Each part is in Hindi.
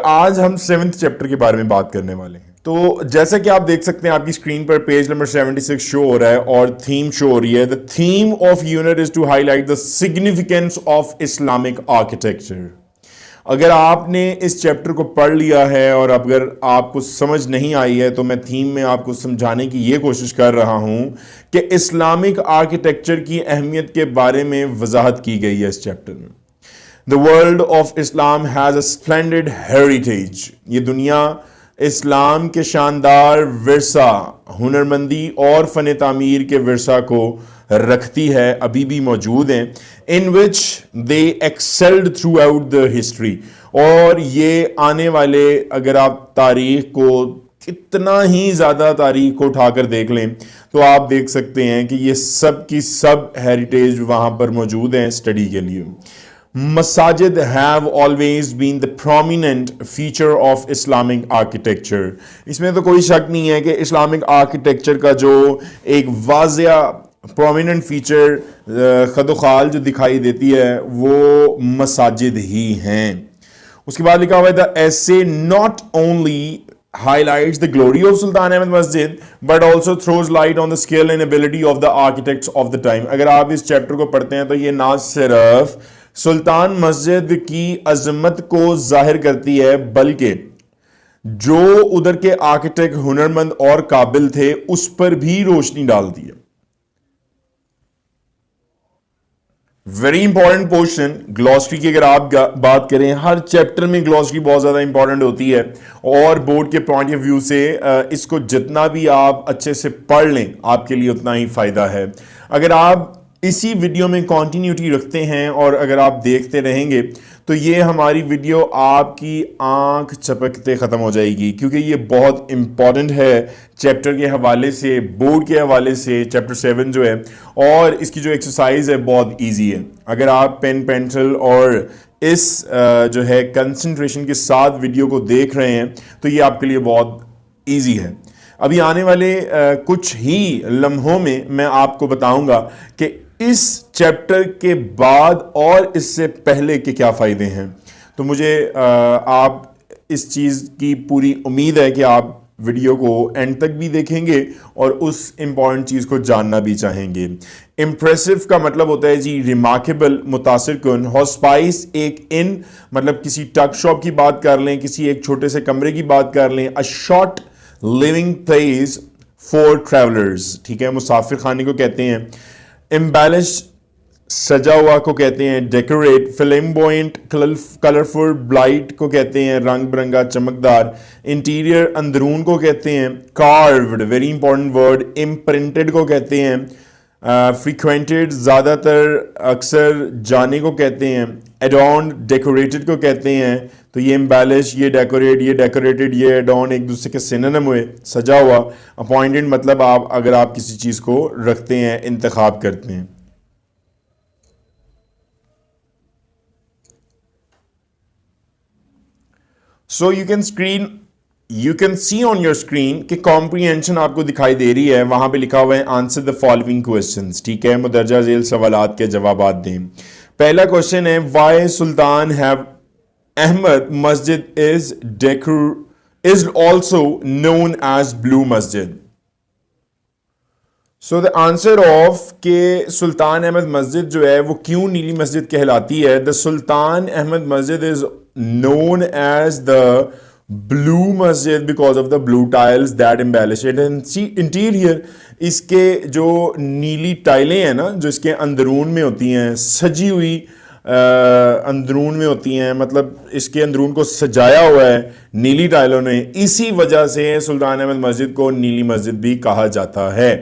आज हम 7th चैप्टर के बारे में बात करने वाले हैं। तो जैसा कि आप देख सकते हैं आपकी स्क्रीन पर पेज नंबर 76 शो हो रहा है और थीम शो हो रही है। The theme of unit is to highlight the significance of Islamic architecture. अगर आपने इस चैप्टर को पढ़ लिया है और अगर आपको समझ नहीं आई है तो मैं थीम में आपको समझाने की ये कोशिश कर रहा हूं कि इस्लामिक आर्किटेक्चर की अहमियत के बारे में वजाहत की गई है इस चैप्टर में। The world of Islam has a splendid heritage. ये दुनिया इस्लाम के शानदार विरसा, हुनरमंदी और फन तामीर के विरसा को रखती है, अभी भी मौजूद हैं। In which they excelled throughout the history. और ये आने वाले, अगर आप तारीख को कितना ही ज़्यादा तारीख को उठाकर देख लें तो आप देख सकते हैं कि ये सब की सब हेरिटेज वहाँ पर मौजूद हैं स्टडी के लिए। Masajid have always been the prominent feature of Islamic architecture. इसमें तो कोई शक नहीं है कि इस्लामिक आर्किटेक्चर का जो एक वाज़िया प्रोमिनेंट फीचर खदोखाल जो दिखाई देती है वो मसाजिद ही हैं। उसके बाद लिखा हुआ है द ऐसे not only highlights the glory of Sultan Ahmed Masjid but also throws light on the skill and ability of the architects of the time. अगर आप इस चैप्टर को पढ़ते हैं तो ये ना सिर्फ सुल्तान मस्जिद की अजमत को जाहिर करती है बल्कि जो उधर के आर्किटेक्ट हुनरमंद और काबिल थे उस पर भी रोशनी डालती है। वेरी इंपॉर्टेंट पोर्शन ग्लॉसरी की अगर आप बात करें, हर चैप्टर में ग्लॉसरी बहुत ज्यादा इंपॉर्टेंट होती है और बोर्ड के पॉइंट ऑफ व्यू से इसको जितना भी आप अच्छे से पढ़ लें आपके लिए उतना ही फायदा है। अगर आप इसी वीडियो में कंटिन्यूटी रखते हैं और अगर आप देखते रहेंगे तो ये हमारी वीडियो आपकी आंख चपकते ख़त्म हो जाएगी, क्योंकि ये बहुत इंपॉर्टेंट है चैप्टर के हवाले से, बोर्ड के हवाले से। चैप्टर 7 जो है और इसकी जो एक्सरसाइज है बहुत इजी है। अगर आप पेन पेंसिल और इस जो है कंसंट्रेशन के साथ वीडियो को देख रहे हैं तो ये आपके लिए बहुत ईजी है। अभी आने वाले कुछ ही लम्हों में मैं आपको बताऊंगा कि इस चैप्टर के बाद और इससे पहले के क्या फ़ायदे हैं। तो मुझे आप इस चीज़ की पूरी उम्मीद है कि आप वीडियो को एंड तक भी देखेंगे और उस इम्पॉर्टेंट चीज़ को जानना भी चाहेंगे। इम्प्रेसिव का मतलब होता है जी रिमार्केबल, मुतासिर कुन। हॉस्पाइस एक इन मतलब किसी टक शॉप की बात कर लें, किसी एक छोटे से कमरे की बात कर लें। A short living place for travellers, ठीक है, मुसाफिर खाने को कहते हैं। एम्बेलिश सजा हुआ को कहते हैं। डेकोरेट फ्लेम्बोइंट कलरफुल ब्राइट को कहते हैं, रंग बिरंगा चमकदार। इंटीरियर अंदरून को कहते हैं। Carved very important word. Imprinted को कहते हैं। फ्रीक्वेंटेड ज़्यादातर अक्सर जाने को कहते हैं। एडॉर्न डेकोरेटेड को कहते हैं। तो ये एम्बेलिश, ये डेकोरेट, ये डेकोरेटेड, ये एडॉर्न एक दूसरे के सिनोनिम हुए, सजा हुआ। अपॉइंटेड मतलब आप अगर आप किसी चीज़ को रखते हैं, इंतखाब करते हैं। सो you can see on your screen कि कॉम्प्रीहेंशन आपको दिखाई दे रही है। वहां पे लिखा हुआ है आंसर द फॉलोइंग क्वेश्चंस, ठीक है, मुदर्जा झेल सवालात के जवाबात दें। पहला क्वेश्चन है why Sultan have Ahmed Masjid is also known as Blue Masjid. So the answer of के सुल्तान अहमद मस्जिद जो है वो क्यों नीली मस्जिद कहलाती है। The Sultan Ahmed Masjid is known as the Blue Masjid because of the blue tiles that embellish it and interior। इसके जो नीली टाइलें हैं ना, जो इसके अंदरून में होती हैं, सजी हुई अंदरून में होती हैं, मतलब इसके अंदरून को सजाया हुआ है नीली टाइलों ने, इसी वजह से सुल्तान अहमद मस्जिद को नीली मस्जिद भी कहा जाता है।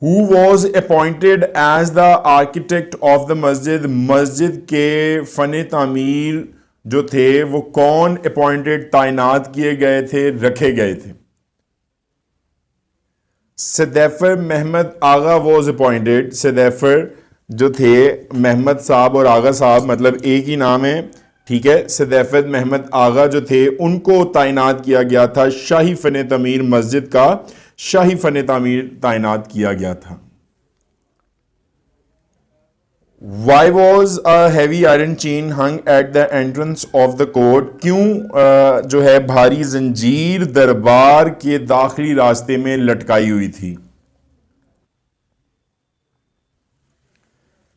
Who was appointed as the architect of the masjid? मस्जिद के फन तामीर जो थे वो कौन अपॉइंटेड, तैनात किए गए थे, रखे गए थे। सदैफर महमद आगा वॉज अपॉइंटेड। सदैफर जो थे महमद साहब और आगा साहब मतलब एक ही नाम है, ठीक है। सदैफत महमद आगा जो थे उनको तैनात किया गया था, शाही फन तमीर मस्जिद का शाही फन तामीर तैनात किया गया था। Why was a heavy iron chain hung at the entrance of the court? क्यों जो है भारी जंजीर दरबार के दाखिली रास्ते में लटकाई हुई थी?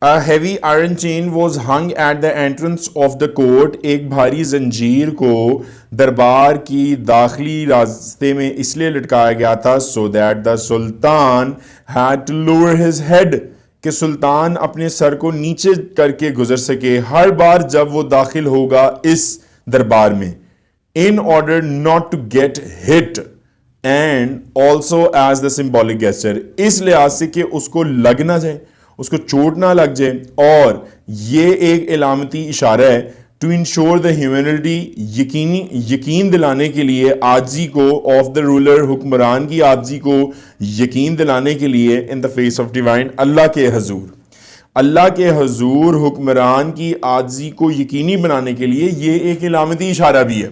A heavy iron chain was hung at the entrance of the court. एक भारी जंजीर को दरबार की दाखिली रास्ते में इसलिए लटकाया गया था so that the sultan had to lower his head, कि सुल्तान अपने सर को नीचे करके गुजर सके हर बार जब वो दाखिल होगा इस दरबार में, in order not to get hit and also as the symbolic gesture, इस लिहाज से कि उसको लग ना जाए, उसको चोट ना लग जाए, और ये एक इलामती इशारा है टू इंश्योर द ह्यूमैनिटी, यकीन दिलाने के लिए आजी को ऑफ द रूलर, हुक्मरान की आजी को यकीन दिलाने के लिए in the face of divine, अल्लाह के हजूर, अल्लाह के हजूर हुक्मरान की आजी को यकीनी बनाने के लिए ये एक इलामती इशारा भी है।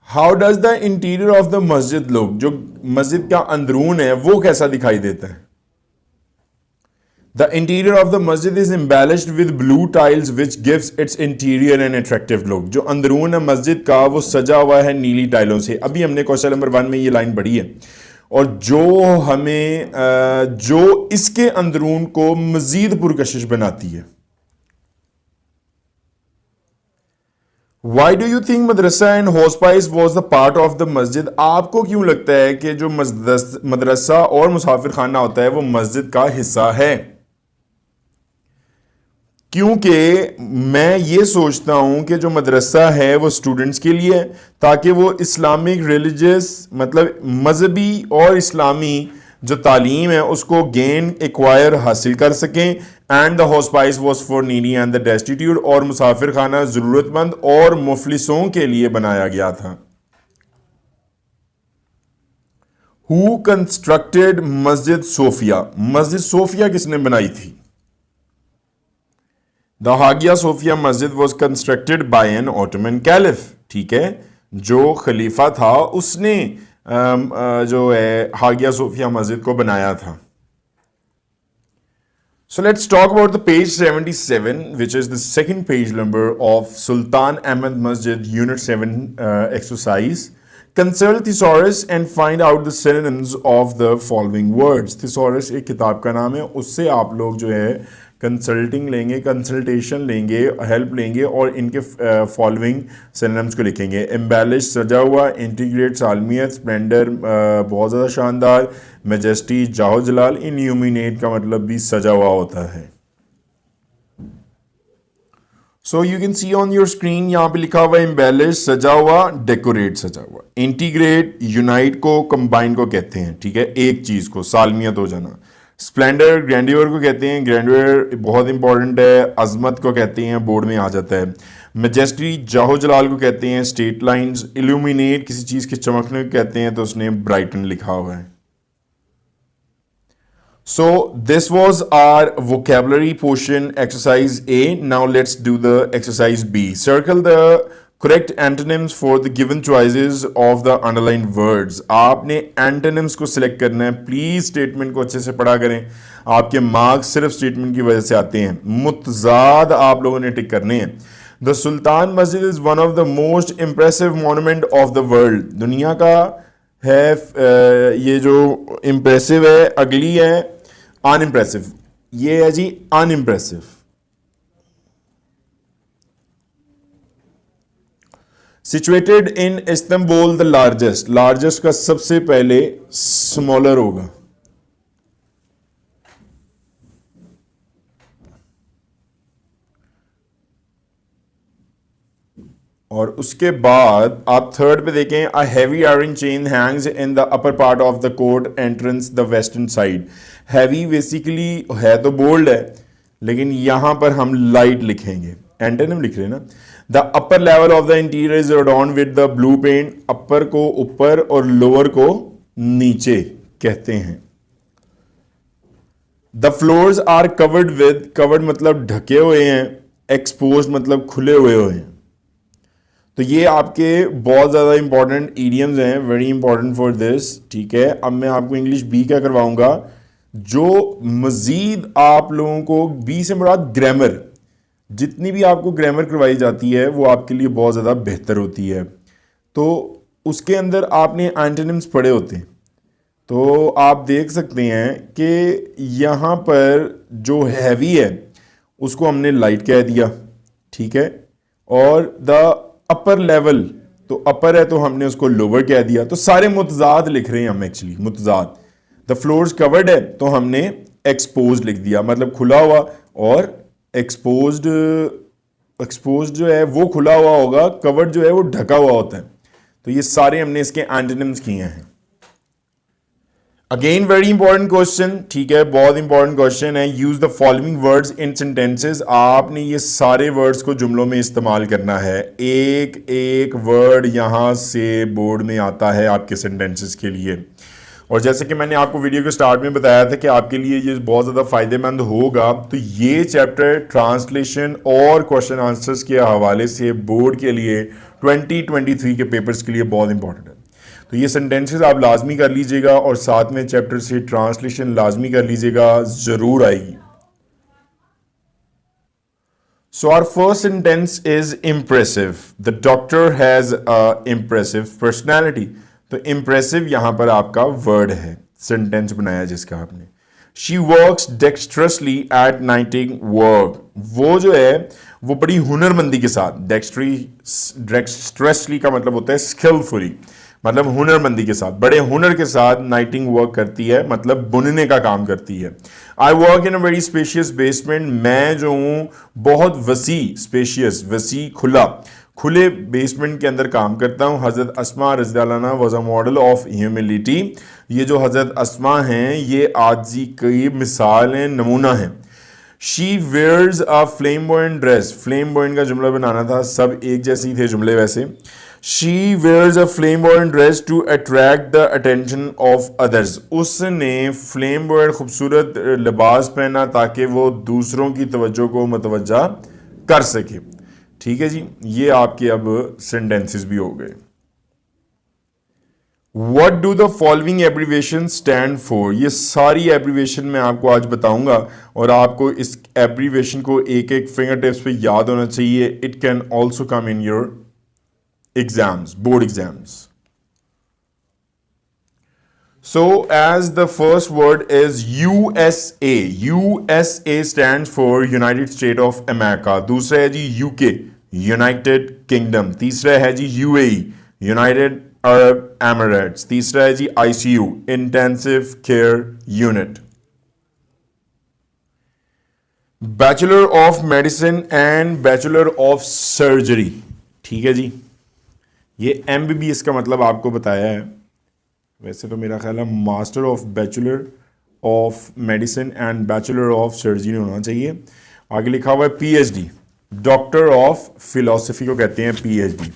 How does the interior of the मस्जिद लुक, जो मस्जिद का अंदरून है वो कैसा दिखाई देता है? The interior of the masjid is embellished with blue tiles which gives its interior an attractive look. जो अंदरून है मस्जिद का वो सजा हुआ है नीली टाइलों से। अभी हमने क्वेश्चन नंबर 1 में ये लाइन पढ़ी है, और जो हमें जो इसके अंदरून को मजीद पुरकशिश बनाती है। Why do you think madrasa and hospice was the part of the masjid? आपको क्यों लगता है कि जो मदरसा और मुसाफिर खाना होता है वो मस्जिद का हिस्सा है? क्योंकि मैं ये सोचता हूं कि जो मदरसा है वो स्टूडेंट्स के लिए, ताकि वो इस्लामिक रिलीजियस मतलब मजहबी और इस्लामी जो तालीम है उसको गेन एक्वायर हासिल कर सकें। And the hospice was for needy and the destitute, और मुसाफिर खाना जरूरतमंद और मुफलिसों के लिए बनाया गया था। हु कंस्ट्रक्टेड मस्जिद सोफिया, मस्जिद सोफिया किसने बनाई थी? The Hagia Sophia masjid was constructed by an Ottoman caliph, ठीक है, जो खलीफा था उसने जो है हागिया सोफिया मस्जिद को बनाया था। So let's talk about the page 77, which is the second page number of Sultan Ahmed Masjid Unit 7 exercise. Consult thesaurus and find out the synonyms of the following words. Thesaurus एक किताब का नाम है, उससे आप लोग जो है कंसल्टिंग लेंगे, कंसल्टेशन लेंगे, हेल्प लेंगे और इनके फॉलोइंग सिनोनिम्स को लिखेंगे। एम्बेलिश सजा हुआ, इंटीग्रेट सालमियत, स्प्लेंडर बहुत ज़्यादा शानदार, मैजेस्टी जाहो जलाल, इल्यूमिनेट का मतलब भी सजा हुआ होता है। So you can see on your screen, यहाँ पे लिखा हुआ है एम्बेलिश सजा हुआ, डेकोरेट सजा हुआ। इंटीग्रेट यूनाइट को, कंबाइन को कहते हैं, ठीक है, एक चीज़ को, सालमियत हो जाना। स्प्लेंडर ग्रैंडियर को कहते हैं, ग्रैंडियर बहुत इंपॉर्टेंट है, अजमत को कहते हैं, बोर्ड में आ जाता है। मैजेस्टी जाहो जलाल को कहते हैं, स्टेट लाइंस। इल्यूमिनेट किसी चीज़ के चमकने को कहते हैं, तो उसने ब्राइटन लिखा हुआ है। So this was our vocabulary portion, exercise A. Now let's do the exercise B. Circle the correct antonyms for the given choices of the underlined words. आपने antonyms को select करना है। प्लीज स्टेटमेंट को अच्छे से पढ़ा करें, आपके मार्क्स सिर्फ स्टेटमेंट की वजह से आते हैं। मुतजाद आप लोगों ने टिक करने हैं। The Sultan Masjid is one of the most impressive monument of the world. दुनिया का है ये जो impressive है, अगली है अनइम्प्रेसिव, ये है जी unimpressive. Situated in Istanbul the largest, largest का सबसे पहले स्मॉलर होगा, और उसके बाद आप थर्ड पे देखें, अ heavy iron chain Hanks in the upper part of the court entrance the western side. Heavy basically है तो बोल्ड है, लेकिन यहां पर हम लाइट लिखेंगे, एंटोनिम लिख रहे हैं ना। The upper level of the interior is adorned with the blue paint, upper को ऊपर और लोअर को नीचे कहते हैं। The floors are covered with, covered मतलब ढके हुए हैं, एक्सपोज मतलब खुले हुए हैं। तो ये आपके बहुत ज़्यादा इंपॉर्टेंट इडियम्स हैं, वेरी इंपॉर्टेंट फॉर दिस, ठीक है। अब मैं आपको इंग्लिश बी क्या करवाऊंगा, जो मजीद आप लोगों को बी से मुराद ग्रामर, जितनी भी आपको ग्रामर करवाई जाती है वो आपके लिए बहुत ज़्यादा बेहतर होती है। तो उसके अंदर आपने एंटोनिम्स पढ़े होते हैं, तो आप देख सकते हैं कि यहाँ पर जो हैवी है उसको हमने लाइट कह दिया, ठीक है, और द अपर लेवल, तो अपर है तो हमने उसको लोअर कह दिया। तो सारे मुतजाद लिख रहे हैं हम, एक्चुअली मुतजाद। द फ्लोर्स कवर्ड है तो हमने एक्सपोज्ड लिख दिया, मतलब खुला हुआ, और एक्सपोज्ड, एक्सपोज्ड जो है वो खुला हुआ होगा, कवर्ड जो है वो ढका हुआ होता है। तो ये सारे हमने इसके एंटोनिम्स किए हैं। अगेन वेरी इंपॉर्टेंट क्वेश्चन, ठीक है, बहुत इंपॉर्टेंट क्वेश्चन है। Use the following words in sentences. आपने ये सारे वर्ड्स को जुमलों में इस्तेमाल करना है। एक एक वर्ड यहां से बोर्ड में आता है आपके सेंटेंसेस के लिए। और जैसे कि मैंने आपको वीडियो के स्टार्ट में बताया था कि आपके लिए ये बहुत ज़्यादा फायदेमंद होगा, तो ये चैप्टर ट्रांसलेशन और क्वेश्चन आंसर्स के हवाले से बोर्ड के लिए 2023 के पेपर्स के लिए बहुत इंपॉर्टेंट है। तो ये सेंटेंसेस आप लाजमी कर लीजिएगा और साथ में चैप्टर से ट्रांसलेशन लाजमी कर लीजिएगा, जरूर आएगी। So our first sentence is impressive. The doctor has a impressive personality. तो impressive यहां पर आपका वर्ड है, सेंटेंस बनाया जिसका आपने। She works dexterously at nighting work. वो जो है वो बड़ी हुनरमंदी के साथ, dexterously का मतलब होता है skillfully, मतलब हुनरमंदी के साथ, बड़े हुनर के साथ नाइटिंग वर्क करती है, मतलब बुनने का काम करती है। I work in a very spacious basement. मैं जो हूँ बहुत वसी, स्पेशियस वसी, खुला, खुले बेसमेंट के अंदर काम करता हूँ। हजरत अस्मा रज़ी अल्लाह अन्हा was a model of humility. ये जो हजरत अस्मा हैं ये आजी की मिसाल है, नमूना है। She wears a flamboyant dress. Flamboyant का जुमला बनाना था, सब एक जैसे ही थे जुमले वैसे। She wears a flamboyant dress to attract the attention of others. उसने फ्लेमबॉयंट खूबसूरत लिबास पहना ताकि वो दूसरों की तवज्जो को मुतवज्जा कर सके। ठीक है जी, ये आपके अब सेंटेंसेस भी हो गए। What do the following abbreviations stand for? ये सारी एब्रीवेशन मैं आपको आज बताऊंगा और आपको इस एब्रीवेशन को एक एक फिंगर टिप्स पे याद होना चाहिए। It can also come in your exams, board exams. So as the first word is USA. USA stands for United States of America. दूसरा है जी UK, United Kingdom. तीसरा है जी UAE, United Arab Emirates. तीसरा है जी ICU, Intensive Care Unit. Bachelor of Medicine and Bachelor of Surgery. ठीक है जी, ये MBBS का मतलब आपको बताया है। वैसे तो मेरा ख्याल है master of bachelor of medicine and bachelor of surgery होना चाहिए। आगे लिखा हुआ है PhD, डॉक्टर ऑफ फिलॉसफी को कहते हैं PhD।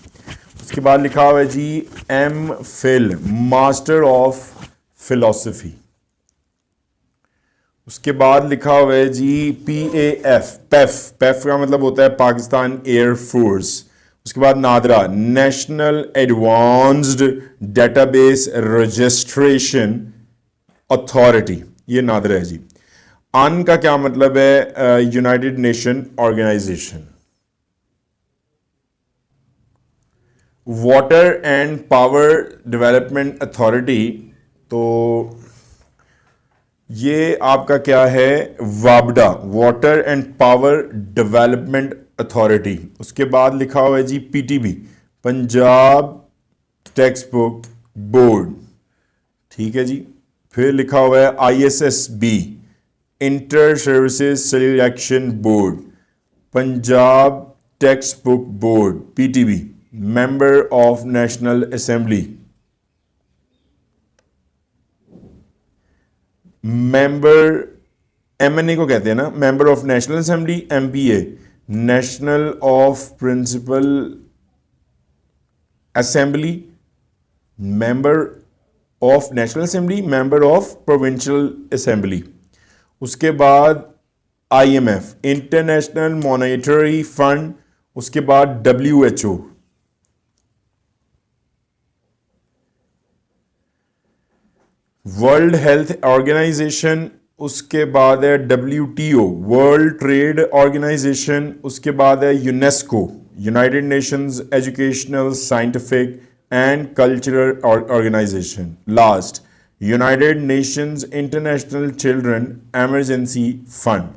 उसके बाद लिखा हुआ है जी MPhil, मास्टर ऑफ फिलॉसफी। उसके बाद लिखा हुआ है जी PAF, PEF का मतलब होता है पाकिस्तान एयर फोर्स। उसके बाद NADRA, national advanced database registration authority, ये नादरा है जी। अन का क्या मतलब है? United nation organization. Water and power development authority, तो ये आपका क्या है? वाबडा, water and power development authority. उसके बाद लिखा हुआ है जी PTB, Punjab text book board. ठीक है जी। फिर लिखा हुआ है ISSB, inter services selection board, Punjab text book board PTB, member of national assembly, member MNA को कहते हैं ना, member of national assembly, MPA, national of principal assembly, member of national assembly, member of provincial assembly. उसके बाद IMF, इंटरनेशनल मॉनेटरी फंड। उसके बाद WHO, वर्ल्ड हेल्थ ऑर्गेनाइजेशन। उसके बाद है WTO वर्ल्ड ट्रेड ऑर्गेनाइजेशन, उसके बाद है UNESCO United Nations educational scientific and cultural organisation, last United Nations international children emergency fund.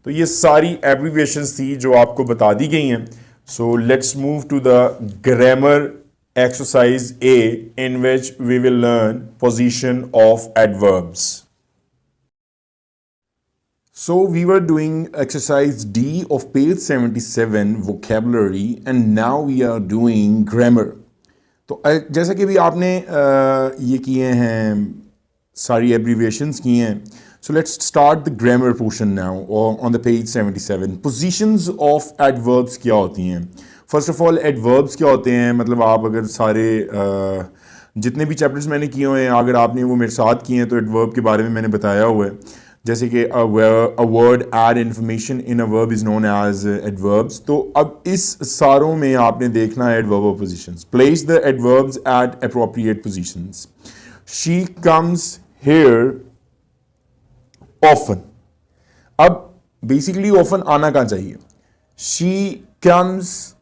तो ये सारी एब्रीविएशंस थी जो आपको बता दी गई हैं। So let's move to the grammar exercise A, in which we will learn position of adverbs. So we were doing exercise D of page 77 vocabulary and now we are doing grammar. तो जैसा कि भी आपने ये किए हैं सारी abbreviations किए हैं. So let's start the grammar portion now on the page 77. Positions of adverbs क्या होती हैं? फर्स्ट ऑफ ऑल एडवर्ब्स क्या होते हैं, मतलब आप अगर सारे जितने भी चैप्टर्स मैंने किए हुए हैं अगर आपने वो मेरे साथ किए हैं तो एडवर्ब के बारे में मैंने बताया हुआ है, जैसे कि a word add information in a verb is known as adverbs. तो अब इस सारों में आपने देखना है adverb of positions. Place the adverbs at appropriate positions. She comes here often. अब बेसिकली ऑफन आना कहाँ चाहिए? शी कम्स,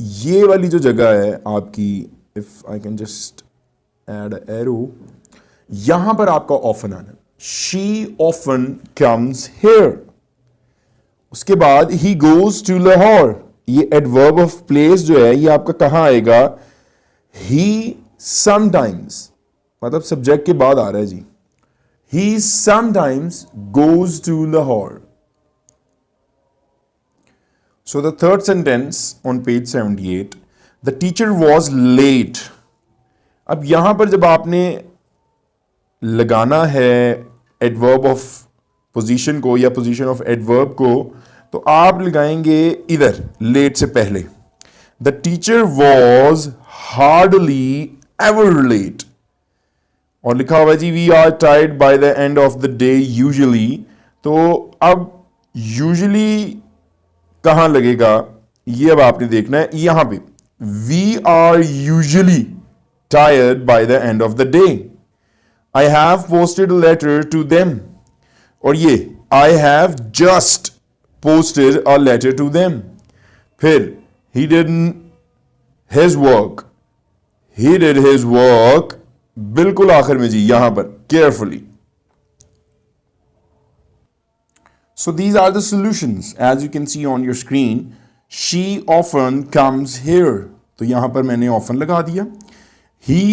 ये वाली जो जगह है आपकी, if I can just add arrow, यहां पर आपका ऑफन आना। She often comes here. उसके बाद ही गोज टू लाहौर। ये एडवर्ब ऑफ प्लेस जो है ये आपका कहां आएगा? ही समटाइम्स, मतलब सब्जेक्ट के बाद आ रहा है जी। He sometimes goes to Lahore. So the third sentence on page 78, the teacher was late. अब यहां पर जब आपने लगाना है adverb of position को या position of adverb को, तो आप लगाएंगे इधर late से पहले। The teacher was hardly ever late. और लिखा हुआ जी we are tired by the end of the day usually. तो अब usually कहां लगेगा ये अब आपने देखना है। यहां पे we are usually tired by the end of the day. I have posted a letter to them. और ये I have just posted a letter to them. फिर he did his work, he did his work, बिल्कुल आखिर में जी यहां पर carefully. So these are the solutions as you can see on your screen. She often comes here. तो यहां पर मैंने often लगा दिया। He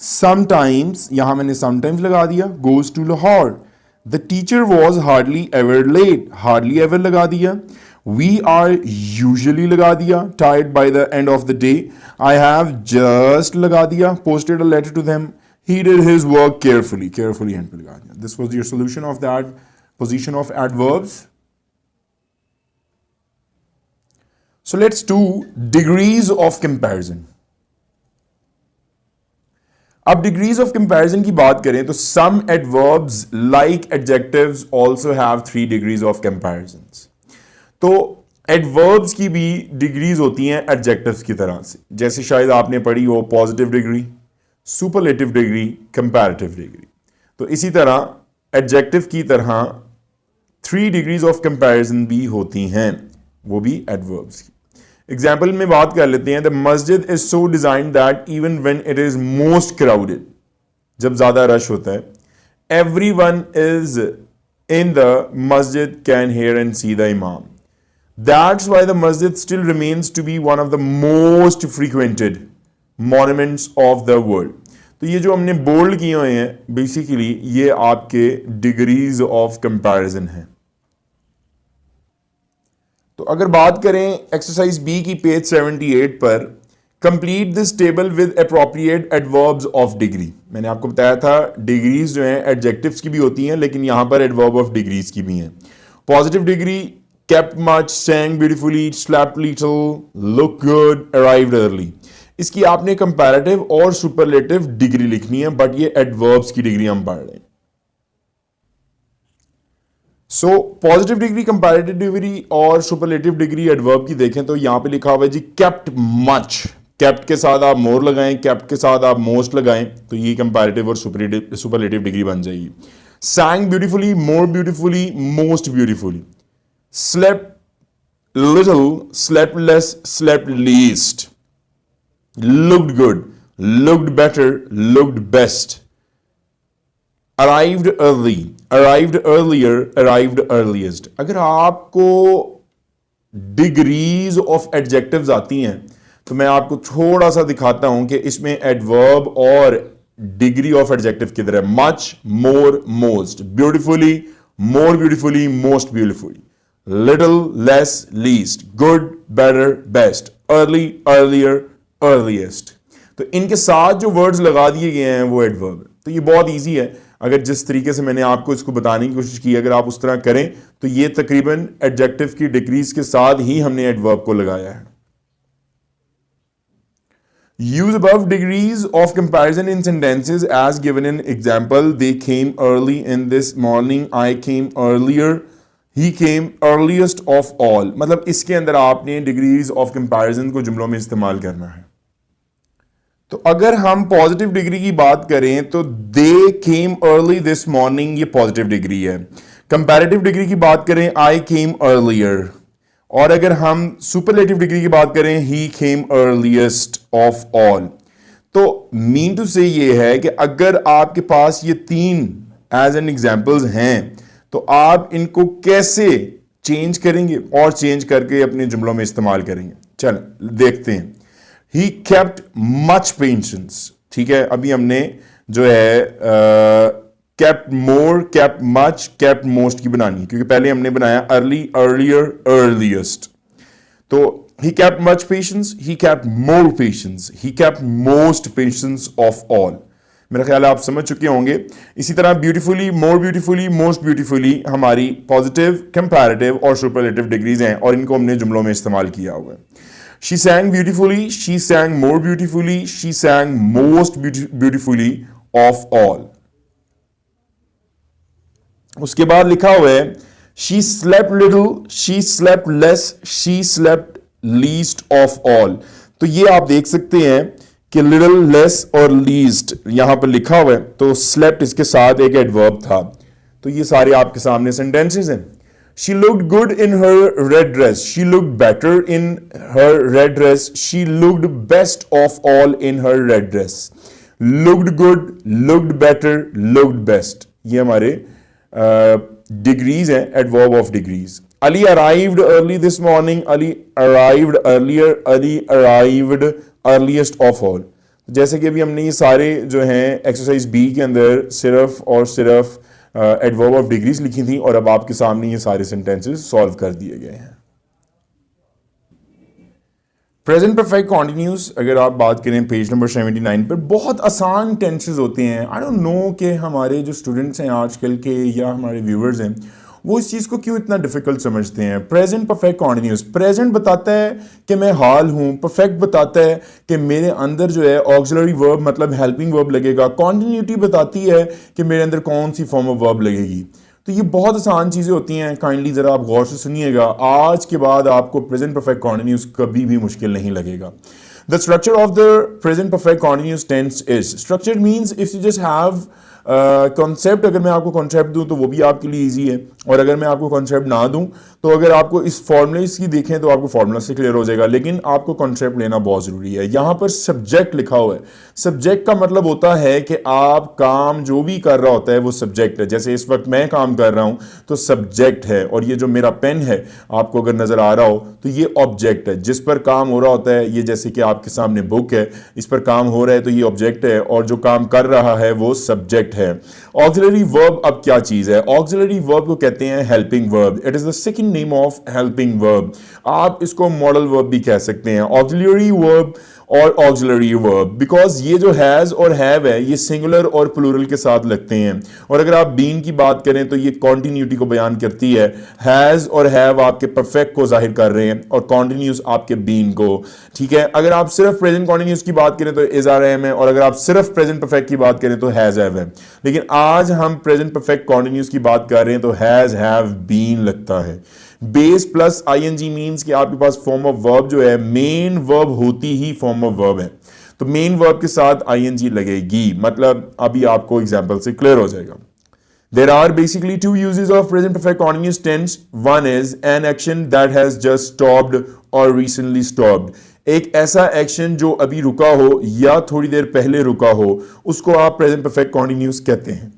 sometimes, यहां मैंने sometimes लगा दिया। Goes to Lahore. The teacher was hardly ever late. Hardly ever लगा दिया। We are usually लगा दिया। Tired by the end of the day. I have just लगा दिया। Posted a letter to them. He did his work carefully. Carefully end पे लगा दिया। This was your solution of that position of adverbs. So let's do degrees of comparison. अब degrees of comparison की बात करें तो some adverbs like adjectives also have 3 degrees of comparisons. तो adverbs की भी degrees होती हैं adjectives की तरह से, जैसे शायद आपने पढ़ी हो positive degree, superlative degree, comparative degree। तो इसी तरह adjective की तरह 3 degrees of comparison भी होती हैं, वो भी adverbs की। एग्जाम्पल में बात कर लेते हैं। The masjid is so designed that even when it is most crowded, जब ज्यादा रश होता है, everyone is in the masjid can hear and see the imam. That's why the masjid still remains to be one of the most frequented monuments of the world. तो ये जो हमने बोल्ड किए हुए हैं बेसिकली ये आपके डिग्रीज ऑफ कंपैरिजन है। तो अगर बात करें एक्सरसाइज बी की पेज 78 पर, complete this table with appropriate adverbs of degree. मैंने आपको बताया था डिग्रीज जो हैं एडजेक्टिव्स की भी होती हैं, लेकिन यहां पर एडवर्ब ऑफ डिग्रीज की भी हैं। Positive degree kept much, sang beautifully, slept little, look good, arrived early। इसकी आपने कंपैरेटिव और सुपरलेटिव डिग्री लिखनी है, बट ये एडवर्ब्स की डिग्री हम पढ़ रहे हैं। So positive degree, comparative degree और सुपरलेटिव डिग्री एडवर्ब की देखें तो यहां पे लिखा हुआ है जी केप्ट मच। केप्ट के साथ आप मोर लगाएं, केप्ट के साथ आप मोस्ट लगाएं, तो ये कंपैरेटिव और सुपरलेटिव डिग्री बन जाएगी। sang beautifully, more beautifully, most beautifully, slept little, slept less, slept least, looked good, looked better, looked best, arrived early, arrived earlier, arrived earliest। अगर आपको डिग्रीज ऑफ एडजेक्टिव्स आती हैं तो मैं आपको थोड़ा सा दिखाता हूं कि इसमें एडवर्ब और डिग्री ऑफ एडजेक्टिव किधर है। Much, more, most, beautifully, more beautifully, most beautifully, little, less, least, good, better, best, early, earlier, earliest. तो इनके साथ जो वर्ड्स लगा दिए गए हैं वो एडवर्ब है। तो ये बहुत इजी है, अगर जिस तरीके से मैंने आपको इसको बताने की कोशिश की, अगर आप उस तरह करें तो ये तकरीबन एडजेक्टिव की डिग्रीज के साथ ही हमने एडवर्ब को लगाया है। Use above degrees of comparison in sentences as given in example. They came early in this morning. I came earlier. He came earliest of all. मतलब इसके अंदर आपने डिग्रीज ऑफ कंपैरिजन को जुमलों में इस्तेमाल करना है। तो अगर हम पॉजिटिव डिग्री की बात करें तो दे केम अर्ली दिस मॉर्निंग, ये पॉजिटिव डिग्री है। कंपैरेटिव डिग्री की बात करें आई केम अर्लियर, और अगर हम सुपरलेटिव डिग्री की बात करें ही केम अर्लीस्ट ऑफ ऑल। तो मीन टू से ये है कि अगर आपके पास ये तीन एज एन एग्जांपल्स हैं तो आप इनको कैसे चेंज करेंगे और चेंज करके अपने जुमलों में इस्तेमाल करेंगे। चल देखते हैं। ही केप्ट मच पेशेंस, ठीक है, अभी हमने जो है केप्ट मोर, केप्ट मच, केप्ट मोस्ट की बनानी है, क्योंकि पहले हमने बनाया अर्ली, अर्लियर, अर्लीस्ट। तो he kept much patience, he kept more patience, he kept most patience of all. मेरा ख्याल है आप समझ चुके होंगे। इसी तरह beautifully, more beautifully, most beautifully हमारी पॉजिटिव, कंपैरेटिव और सुपरलेटिव डिग्रीज हैं और इनको हमने जुमलों में इस्तेमाल किया हुआ है। She sang beautifully, she sang more beautifully, she sang most beautifully of all। उसके बाद लिखा हुआ है she slept little, she slept less, she slept least of all। तो ये आप देख सकते हैं कि little, less और least यहां पर लिखा हुआ है, तो slept इसके साथ एक एडवर्ब था। तो ये सारे आपके सामने सेंटेंसेस हैं। She looked good in her red dress, she looked better in her red dress, she looked best of all in her red dress, looked good, looked better, looked best। ये हमारे डिग्रीज हैं, adverb of degrees. Ali arrived early this morning, Ali arrived earlier, Ali arrived earliest of all। जैसे कि अभी हमने ये सारे जो हैं एक्सरसाइज बी के अंदर सिर्फ और सिर्फ एडवर्ब ऑफ डिग्रीज लिखी थी और अब आपके सामने ये सारे सेंटेंसेस सॉल्व कर दिए गए हैं। प्रेजेंट परफेक्ट कॉन्टिन्यूस अगर आप बात करें पेज नंबर 79 पर, बहुत आसान टेंसेस होते हैं। आई डोंट नो कि हमारे जो स्टूडेंट्स हैं आजकल के या हमारे व्यूअर्स हैं वो इस चीज़ को क्यों इतना डिफिकल्ट समझते हैं। प्रेजेंट परफेक्ट कॉन्टिन्यूस, प्रेजेंट बताता है कि मैं हाल हूँ, परफेक्ट बताता है कि मेरे अंदर जो है ऑक्सिलरी वर्ब मतलब हेल्पिंग वर्ब लगेगा, कॉन्टिन्यूटी बताती है कि मेरे अंदर कौन सी फॉर्म ऑफ वर्ब लगेगी। तो ये बहुत आसान चीज़ें होती हैं। काइंडली ज़रा आप गौर से सुनिएगा, आज के बाद आपको प्रेजेंट परफेक्ट कॉन्टिन्यूस कभी भी मुश्किल नहीं लगेगा। The structure of the present perfect continuous tense is, structure means if you just have concept, अगर मैं आपको कॉन्सेप्ट दूं तो वो भी आपके लिए इजी है, और अगर मैं आपको कॉन्सेप्ट ना दूं तो अगर आपको इस फॉर्मूले की देखें तो आपको फॉर्मूला से क्लियर हो जाएगा, लेकिन आपको कॉन्सेप्ट लेना बहुत ज़रूरी है। यहाँ पर सब्जेक्ट लिखा हुआ है। सब्जेक्ट का मतलब होता है कि आप काम जो भी कर रहा होता है वो सब्जेक्ट है। जैसे इस वक्त मैं काम कर रहा हूँ तो सब्जेक्ट है, और ये जो मेरा पेन है आपको अगर नज़र आ रहा हो तो ये ऑब्जेक्ट है जिस पर काम हो रहा होता है। ये जैसे कि आपके सामने बुक है, इस पर काम हो रहा है तो ये ऑब्जेक्ट है, और जो काम कर रहा है वो सब्जेक्ट है। ऑक्सिलरी वर्ब अब क्या चीज है? ऑक्सिलरी वर्ब को कहते हैं helping verb. It is the second name of helping verb. आप इसको मॉडल वर्ब भी कह सकते हैं, ऑक्सिलरी वर्ब और ऑक्सिलरी वर्ब, बिकॉज ये जो हैज और हैव है ये सिंगुलर और प्लूरल के साथ लगते हैं। और अगर आप बीन की बात करें तो ये कॉन्टिन्यूटी को बयान करती है। हैज और हैव आपके परफेक्ट को जाहिर कर रहे हैं और कॉन्टिन्यूस आपके बीन को। ठीक है, अगर आप सिर्फ प्रेजेंट कॉन्टिन्यूस की बात करें तो इज आर एम है, और अगर आप सिर्फ प्रेजेंट परफेक्ट की बात करें तो हैज हैव है। लेकिन आज हम प्रेजेंट परफेक्ट कॉन्टिन्यूस की बात कर रहे हैं तो हैज हैव बीन लगता है। बेस प्लस आईएनजी मींस कि आपके पास फॉर्म ऑफ वर्ब जो है मेन वर्ब होती ही फॉर्म ऑफ वर्ब है, तो मेन वर्ब के साथ आईएनजी लगेगी। मतलब अभी आपको एग्जांपल से क्लियर हो जाएगा। There are basically two uses of present perfect continuous tense. One is an action that has just stopped or recently stopped. एक ऐसा एक्शन जो अभी रुका हो या थोड़ी देर पहले रुका हो, उसको आप प्रेजेंट परफेक्ट कॉन्टिन्यूस कहते हैं।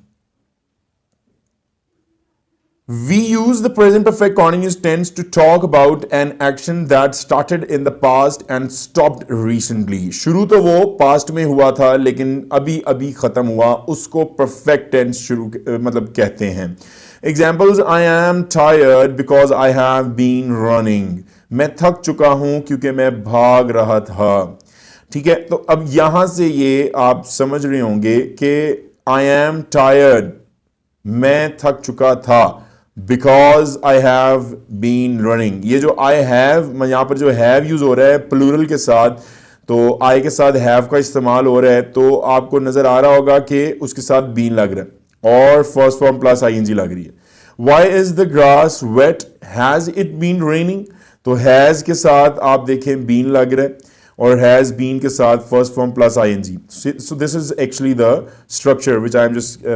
We use the present perfect continuous tense to talk about an action that started in the past and stopped recently. शुरू तो वो past में हुआ था लेकिन अभी अभी खत्म हुआ, उसको perfect tense शुरू मतलब कहते हैं। Examples: I am tired because I have been running. मैं थक चुका हूं क्योंकि मैं भाग रहा था। ठीक है, तो अब यहां से ये आप समझ रहे होंगे कि I am tired, मैं थक चुका था, because I have been running. ये जो आई हैव यहां पर जो हैव यूज हो रहा है प्लूरल के साथ, तो आई के साथ हैव का इस्तेमाल हो रहा है, तो आपको नजर आ रहा होगा कि उसके साथ बीन लग रहा है और फर्स्ट फॉर्म प्लस आईएनजी लग रही है। Why is the grass wet, has it been raining, तो हैज के साथ आप देखें बीन लग रहा है और हैज बीन के साथ first form plus ING. So this is actually the structure which I am just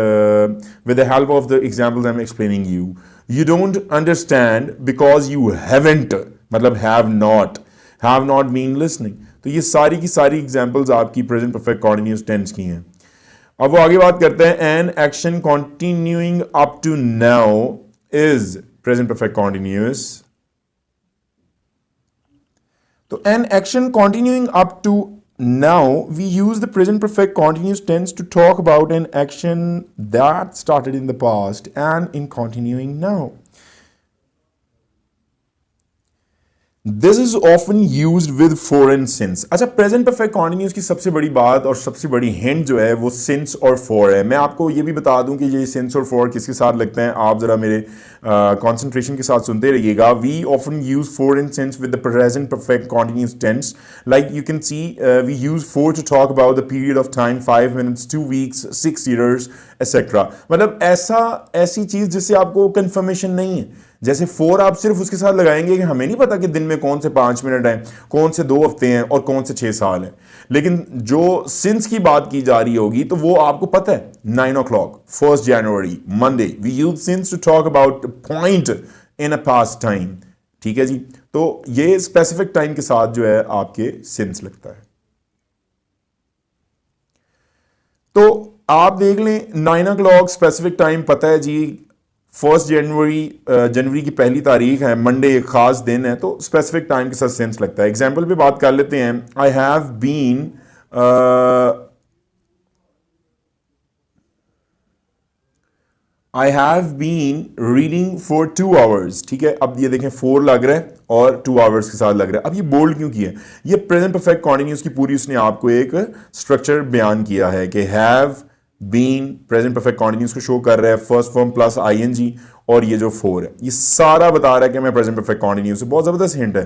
with the help of the examples I am explaining you. You don't understand because you haven't, मतलब have not been listening। तो ये सारी की सारी एग्जाम्पल्स आपकी प्रेजेंट परफेक्ट कॉन्टिन्यूस टेंस की हैं। अब वो आगे बात करते हैं, an action continuing up to now is present perfect continuous. तो an action continuing up to now, we use the present perfect continuous tense to talk about an action that started in the past and in continuing now. This is often used with for and since। अच्छा, प्रेजेंट परफेक्ट कॉन्टिन्यूस की सबसे बड़ी बात और सबसे बड़ी हिंट जो है वो सिंस और फॉर है। मैं आपको ये भी बता दूं कि ये सिंस और फॉर किसके साथ लगते हैं, आप जरा मेरे कंसंट्रेशन के साथ सुनते रहिएगा। We often use for and since with the present perfect continuous tense. Like you can see we use for to talk about the period of time 5 minutes 2 weeks 6 years etcetera. मतलब ऐसी चीज जिससे आपको कंफर्मेशन नहीं है। जैसे फोर आप सिर्फ उसके साथ लगाएंगे कि हमें नहीं पता कि दिन में कौन से 5 मिनट हैं, कौन से 2 हफ्ते हैं और कौन से 6 साल हैं। लेकिन जो सिंस की बात की जा रही होगी तो वो आपको पता है, 9 o'clock 1st January Monday, we use since to talk about point in a past time. ठीक है जी, तो ये स्पेसिफिक टाइम के साथ जो है आपके सिंस लगता है। तो आप देख लें 9 o'clock स्पेसिफिक टाइम पता है जी, 1st जनवरी की पहली तारीख है, मंडे एक खास दिन है, तो स्पेसिफिक टाइम के साथ सेंस लगता है। एग्जाम्पल पे बात कर लेते हैं, I have been reading for 2 hours। ठीक है, अब ये देखें 4 लग रहा है और 2 hours के साथ लग रहा है। अब ये बोल्ड क्यों किया है? ये प्रेजेंट परफेक्ट कॉन्टिन्यूस की पूरी उसने आपको एक स्ट्रक्चर बयान किया है कि have been present perfect continuous को शो कर रहा है, फर्स्ट फॉर्म प्लस आईएनजी और ये जो 4 है ये सारा बता रहा है कि मैं प्रेजेंट परफेक्ट कॉन्टिन्यूस। बहुत जबरदस्त हिंट है।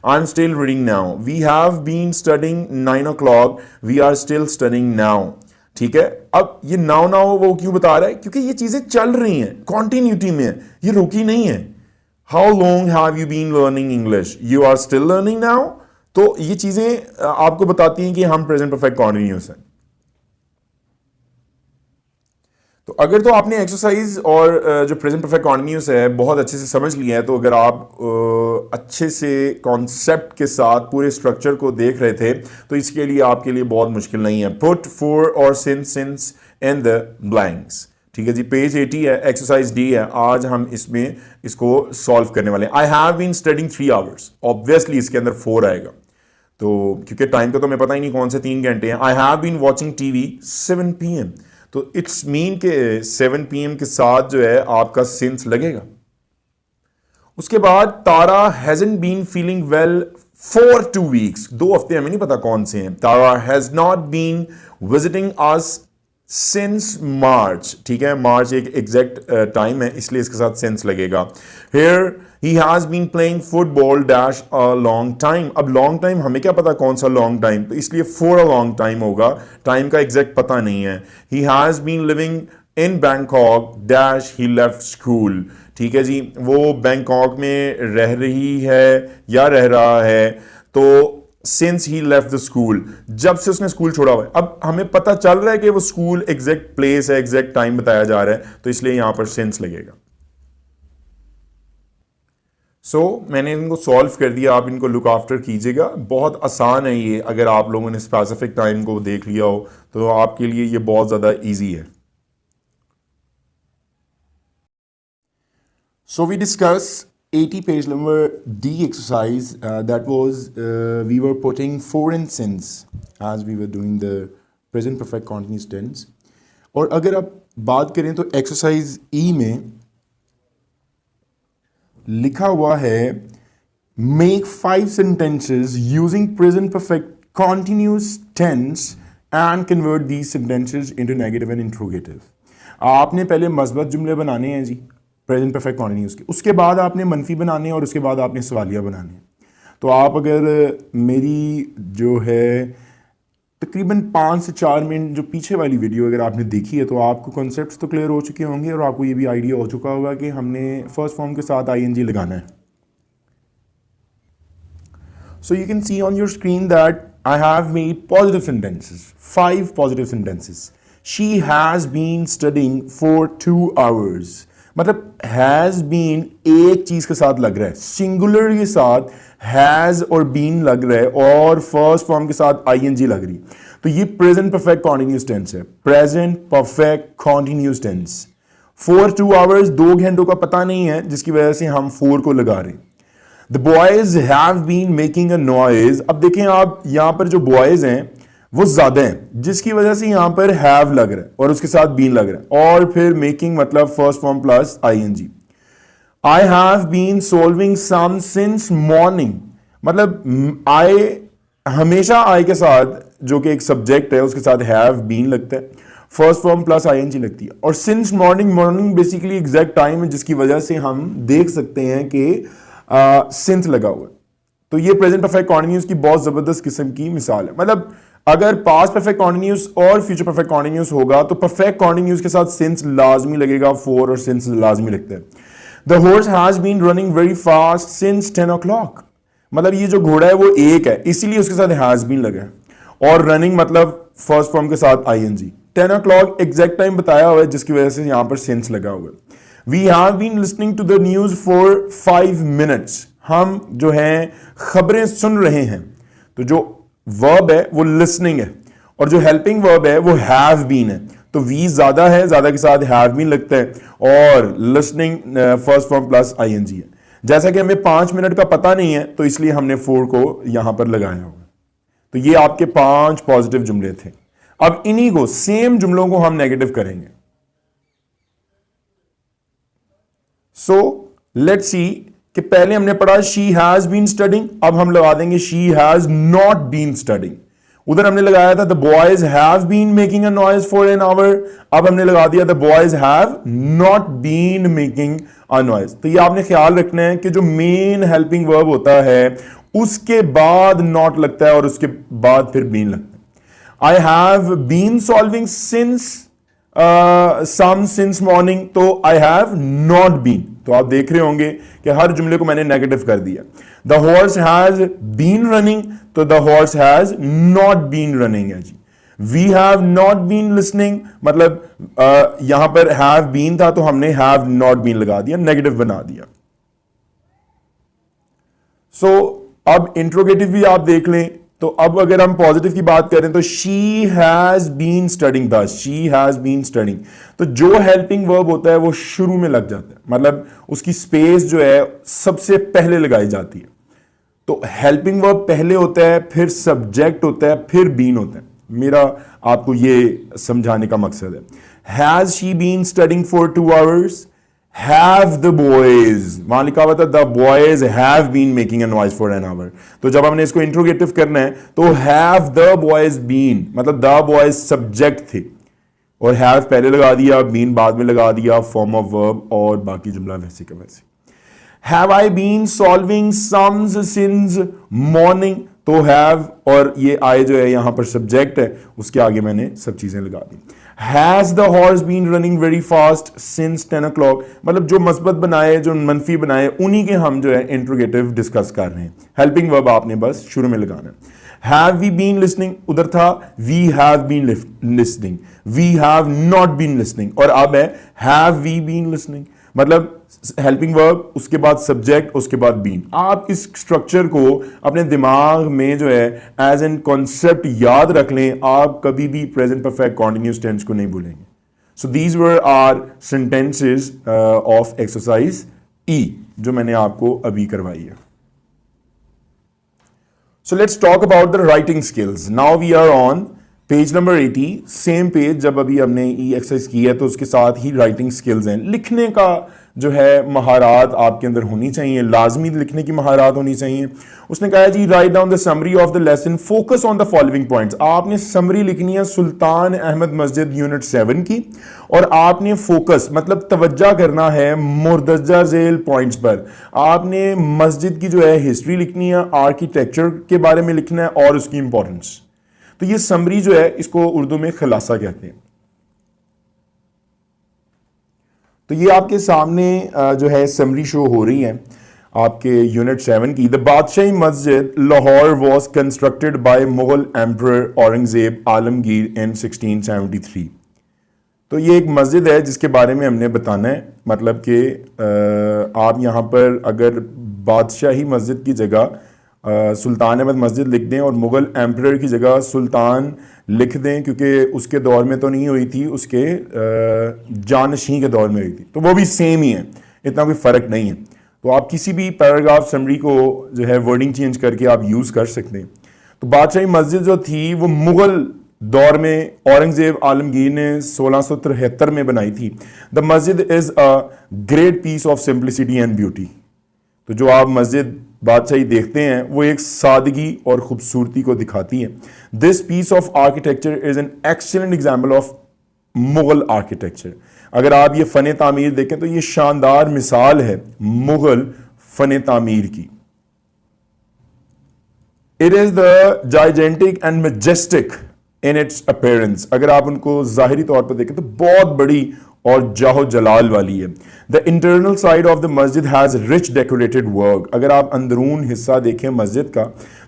I am still reading now, we have been studying 9 o'clock, we are still studying now. ठीक है, अब ये नाउ वो क्यों बता रहा है? क्योंकि ये चीजें चल रही हैं, कॉन्टिन्यूटी में है, ये रुकी नहीं है। How long have you been learning English, you are still learning now. तो ये चीजें आपको बताती हैं कि हम प्रेजेंट परफेक्ट कॉन्टिन्यूस हैं। तो अगर तो आपने एक्सरसाइज और जो प्रेजेंट परफेक्ट कॉन्टिन्यूस है बहुत अच्छे से समझ लिया है, तो अगर आप अच्छे से कॉन्सेप्ट के साथ पूरे स्ट्रक्चर को देख रहे थे तो इसके लिए आपके लिए बहुत मुश्किल नहीं है। पुट फॉर और सिंस इन द ब्लैंक्स। ठीक है जी, पेज 80 है, एक्सरसाइज डी है। आज हम इसमें इसको सॉल्व करने वाले हैं। I have been studying 3 hours, obviously इसके अंदर 4 आएगा, तो क्योंकि टाइम का तो मैं पता ही नहीं कौन से 3 घंटे हैं। I have been watching TV 7 PM, तो इट्स मीन के 7 PM के साथ जो है आपका सिंस लगेगा। उसके बाद Tara hasn't been feeling well for 2 weeks, 2 हफ्ते हमें नहीं पता कौन से हैं। Tara has not been visiting us since March. ठीक है, मार्च एक एग्जैक्ट टाइम है, इसलिए इसके साथ सिंस लगेगा। Here he has been playing football dash a long time. अब लॉन्ग टाइम हमें क्या पता कौन सा लॉन्ग टाइम, तो इसलिए फॉर अ लॉन्ग टाइम होगा, टाइम का एग्जैक्ट पता नहीं है। He has been living in Bangkok dash he left school. ठीक है जी, वो बैंकॉक में रह रही है या रह रहा है, तो since he left the school, जब से उसने स्कूल छोड़ा हुआ है। अब हमें पता चल रहा है कि वो स्कूल एग्जैक्ट प्लेस है, एग्जैक्ट टाइम बताया जा रहा है, तो इसलिए यहां पर सिंस लगेगा। मैंने इनको सॉल्व कर दिया, आप इनको लुक आफ्टर कीजिएगा, बहुत आसान है ये। अगर आप लोगों ने स्पेसिफिक टाइम को देख लिया हो तो आपके लिए ये बहुत ज़्यादा इजी है। So we discuss 80 page number D exercise that was we were putting foreign since as we were doing the present perfect continuous tense। और अगर आप बात करें तो एक्सरसाइज E में लिखा हुआ है make 5 sentences using present perfect continuous tense and convert these sentences into negative and interrogative। आपने पहले मस्बत जुमले बनाने हैं जी प्रेजेंट परफेक्ट कॉन्टिन्यूस के, उसके बाद आपने मनफी बनाने हैं और उसके बाद आपने सवालिया बनाने हैं। तो आप अगर मेरी जो है तकरीबन 5 से 4 मिनट जो पीछे वाली वीडियो अगर आपने देखी है तो आपको कॉन्सेप्ट्स तो क्लियर हो चुके होंगे और आपको ये भी आइडिया हो चुका होगा कि हमने फर्स्ट फॉर्म के साथ आईएनजी लगाना है। So you can see on your screen that I have made positive sentences, 5 positive sentences. She has been studying for 2 hours, मतलब हैज बीन एक चीज के साथ लग रहा है, सिंगुलर के साथ हैज और बीन लग रहा है और फर्स्ट फॉर्म के साथ आईएनजी लग रही, तो ये प्रेजेंट परफेक्ट कॉन्टिन्यूस टेंस है। Present perfect continuous tense for 2 hours, 2 घंटों का पता नहीं है जिसकी वजह से हम 4 को लगा रहे हैं। The boys have been making a noise, अब देखें आप यहां पर जो बॉयज हैं वो ज्यादा हैं जिसकी वजह से यहां पर हैव लग रहा है और उसके साथ बीन लग रहा है और फिर मेकिंग मतलब first form plus ING. I have been solving some since morning, मतलब आई हमेशा आई के साथ जो कि एक सब्जेक्ट है उसके साथ हैव बीन लगता है, फर्स्ट फॉर्म प्लस आईएनजी लगती है। और since morning, morning basically exact time है जिसकी वजह से हम देख सकते हैं कि सिंस लगा हुआ है। तो ये प्रेजेंट परफेक्ट कॉन्टिन्यूस की बहुत जबरदस्त किस्म की मिसाल है। मतलब अगर पास्ट परफेक्ट कॉन्टिन्यूस और फ्यूचर परफेक्ट कॉन्टिन्यूस होगा तो परफेक्ट कॉन्टिन्यूस के साथ सिंस लाजमी लगेगा, फॉर और सिंस लाजमी लगता है। The horse has been running very fast since 10 o'clock, मतलब ये जो घोड़ा है वो एक है इसीलिए उसके साथ हैज बीन लगा है और रनिंग मतलब फर्स्ट फॉर्म के साथ आईएनजी। 10 o'clock एग्जैक्ट टाइम बताया हुआ है जिसकी वजह से यहां पर सिंस लगा हुआ है। We have been listening to the news for 5 minutes, हम जो हैं खबरें सुन रहे हैं। तो जो वर्ब है वो लिसनिंग है और जो हेल्पिंग वर्ब है वो हैव बीन है, तो वी ज्यादा है, ज्यादा के साथ हैव बीन लगता है और listening first form plus ING है। जैसा कि हमें 5 मिनट का पता नहीं है तो इसलिए हमने 4 को यहां पर लगाया होगा। तो ये आपके 5 पॉजिटिव जुमले थे। अब इन्हीं को सेम जुमलों को हम नेगेटिव करेंगे। सो लेट्स सी कि पहले हमने पढ़ा शी हैज बीन स्टडिंग, अब हम लगा देंगे she has not been studying. उधर हमने लगाया था the boys have been making a noise for an hour, अब हमने लगा दिया the boys have not been making a noise. तो ये आपने ख्याल रखना है कि जो मेन हेल्पिंग वर्ब होता है उसके बाद नॉट लगता है और उसके बाद फिर बीन लगता है। I have been solving since some since morning, तो आई हैव नॉट बीन, तो आप देख रहे होंगे कि हर जुमले को मैंने नेगेटिव कर दिया। The horse has been running, तो the horse has not been running है जी। We have not been listening, मतलब यहां पर हैव बीन था तो हमने हैव नॉट बीन लगा दिया, नेगेटिव बना दिया। सो अब इंट्रोगेटिव भी आप देख लें, तो अब अगर हम पॉजिटिव की बात करें तो शी हैज बीन स्टडिंग था, शी हैज बीन स्टडिंग, तो जो हेल्पिंग वर्ब होता है वो शुरू में लग जाता है, मतलब उसकी स्पेस जो है सबसे पहले लगाई जाती है। तो हेल्पिंग वर्ब पहले होता है, फिर सब्जेक्ट होता है, फिर बीन होता है। मेरा आपको ये समझाने का मकसद है। Has she been studying for 2 hours, have the boys, वहां लिखा हुआ था the boys have been making a noise for an hour, तो जब हमने इसको इंट्रोगेटिव करना है तो have the boys been, मतलब the boys सब्जेक्ट थे और have पहले लगा दिया, been बाद में लगा दिया, फॉर्म ऑफ वर्ब, और बाकी जुमला वैसे का वैसे। have I been solving sums since morning, तो have और ये I जो है यहां पर सब्जेक्ट है, उसके आगे मैंने सब चीजें लगा दी। Has the horse been running very fast since 10 o'clock, मतलब जो मस्बत बनाए जो मनफी बनाए उन्हीं के हम जो है इंट्रोगेटिव डिस्कस कर रहे हैं। हेल्पिंग वर्ब आपने बस शुरू में लगाना है। हैव वी बीन लिसनिंग, उधर था we have been listening, we have not been listening, और अब है हैव वी बीन लिसनिंग, मतलब हेल्पिंग वर्ब उसके बाद सब्जेक्ट उसके बाद बीन। आप इस स्ट्रक्चर को अपने दिमाग में जो है एज एन कॉन्सेप्ट याद रख लें, आप कभी भी प्रेजेंट परफेक्ट कॉन्टिन्यूअस टेंस को नहीं भूलेंगे। So these were are sentences of exercise E जो मैंने आपको अभी करवाई है। So let's talk about the writing skills. Now we are on page number 80, same page जब अभी हमने ई एक्सरसाइज की है तो उसके साथ ही राइटिंग स्किल्स हैं। लिखने का जो है महारात आपके अंदर होनी चाहिए, लाजमी लिखने की महारात होनी चाहिए। उसने कहा जी write down the summary of the lesson, focus on the following points. आपने समरी लिखनी है सुल्तान अहमद मस्जिद यूनिट 7 की, और आपने फोकस मतलब तवज्जा करना है मुर्दजा झेल पॉइंट्स पर। आपने मस्जिद की जो है हिस्ट्री लिखनी है, आर्किटेक्चर के बारे में लिखना है और उसकी इंपॉर्टेंस। तो ये समरी जो है इसको उर्दू में खुलासा कहते हैं। तो ये आपके सामने जो है समरी शो हो रही है आपके यूनिट 7 की। The Badshahi Masjid Lahore was constructed by Mughal emperor Aurangzeb Alamgir in 1673। तो ये एक मस्जिद है जिसके बारे में हमने बताना है, मतलब कि आप यहाँ पर अगर बादशाही मस्जिद की जगह सुल्तान अहमद मस्जिद लिख दें और मुगल एम्परर की जगह सुल्तान लिख दें, क्योंकि उसके दौर में तो नहीं हुई थी, उसके जानशीं के दौर में हुई थी, तो वो भी सेम ही है, इतना कोई फ़र्क नहीं है। तो आप किसी भी पैराग्राफ समरी को जो है वर्डिंग चेंज करके आप यूज़ कर सकते हैं। तो बादशाही मस्जिद जो थी वो मुगल दौर में औरंगजेब आलमगीर ने 1673 में बनाई थी। The masjid is a great piece of simplicity and beauty. तो जो आप मस्जिद बादशाही देखते हैं वो एक सादगी और खूबसूरती को दिखाती है। This piece of architecture is an excellent example of Mughal architecture. अगर आप ये फ़न तामीर देखें तो ये शानदार मिसाल है मुगल फ़न तामीर की। It is the gigantic and Majestic in its appearance. अगर आप उनको ज़ाहिरी तौर पर देखें तो बहुत बड़ी और जाहो जलाल वाली है। The internal side of the मस्जिद हैज़ रिच डेकोरेटेड वर्क। अगर आप अंदरून हिस्सा देखें मस्जिद का